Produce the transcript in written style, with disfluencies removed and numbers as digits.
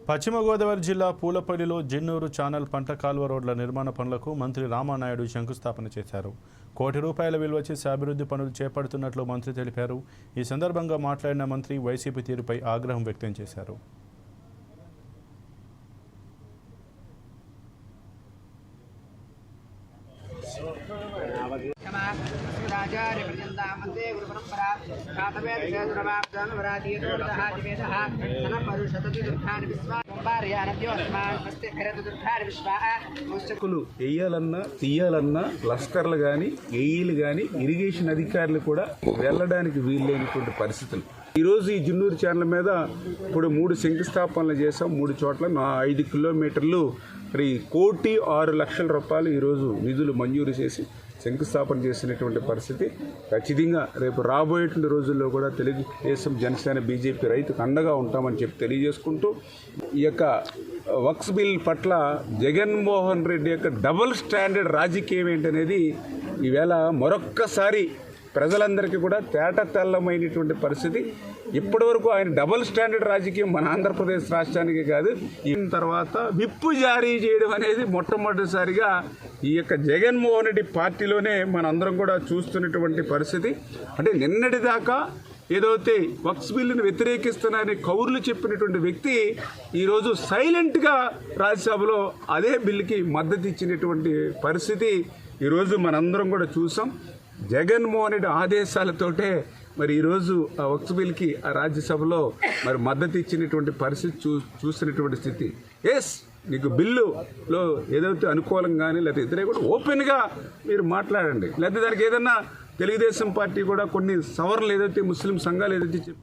పశ్చిమ గోదావరి జిల్లా పూలపల్లిలో జిన్నూరు ఛానల్ పంట కాలువ రోడ్ల నిర్మాణ పనులకు మంత్రి రామానాయుడు శంకుస్థాపన చేశారు. ₹1 కోటి విలువ చేసే అభివృద్ధి పనులు చేపడుతున్నట్లు మంత్రి తెలిపారు. ఈ సందర్భంగా మాట్లాడిన మంత్రి వైసీపీ తీరుపై ఆగ్రహం వ్యక్తం చేశారు. వేయాలన్నా తీయాలన్నా లస్కర్లు కానీ ఏఈలు కానీ ఇరిగేషన్ అధికారులు కూడా వెళ్ళడానికి వీల్లేనటువంటి పరిస్థితులు. ఈరోజు ఈ జిన్నూరు ఛానల్ మీద ఇప్పుడు 3 శంకుస్థాపనలు చేసాం. 3 చోట్ల 5 కిలోమీటర్లు ₹1,06,00,000 ఈరోజు నిధులు మంజూరు చేసి శంకుస్థాపన చేసినటువంటి పరిస్థితి. ఖచ్చితంగా రేపు రాబోయేటువంటి రోజుల్లో కూడా తెలుగుదేశం, జనసేన, బీజేపీ రైతుకు అండగా ఉంటామని చెప్పి తెలియజేసుకుంటూ, ఈ యొక్క వక్స్ బిల్ పట్ల జగన్మోహన్ రెడ్డి యొక్క డబుల్ స్టాండర్డ్ రాజకీయం ఏంటనేది ఈవేళ మరొక్కసారి ప్రజలందరికీ కూడా తేటతెల్లమైనటువంటి పరిస్థితి. ఇప్పటివరకు ఆయన డబుల్ స్టాండర్డ్ రాజకీయం మన ఆంధ్రప్రదేశ్ రాష్ట్రానికి కాదు, ఈ తర్వాత విప్పు జారీ చేయడం అనేది మొట్టమొదటిసారిగా ఈ యొక్క జగన్మోహన్ రెడ్డి పార్టీలోనే మనందరం కూడా చూస్తున్నటువంటి పరిస్థితి. అంటే నిన్నటి దాకా ఏదైతే వక్స్ బిల్లును వ్యతిరేకిస్తున్నారని కౌరులు చెప్పినటువంటి వ్యక్తి ఈరోజు సైలెంట్గా రాజ్యసభలో అదే బిల్లుకి మద్దతు ఇచ్చినటువంటి పరిస్థితి ఈరోజు మనందరం కూడా చూసాం. జగన్మోహన్ రెడ్డి ఆదేశాలతోటే మరి ఈరోజు ఆ వక్స్ బిల్కి ఆ రాజ్యసభలో మరి మద్దతు ఇచ్చినటువంటి పరిస్థితి చూస్తున్నటువంటి స్థితి. నీకు బిల్లులో ఏదైతే అనుకూలం కానీ లేకపోతే ఇతరే కూడా ఓపెన్గా మీరు మాట్లాడండి. లేకపోతే దానికి ఏదన్నా తెలుగుదేశం పార్టీ కూడా కొన్ని సవరణలు ఏదైతే ముస్లిం సంఘాలు ఏదైతే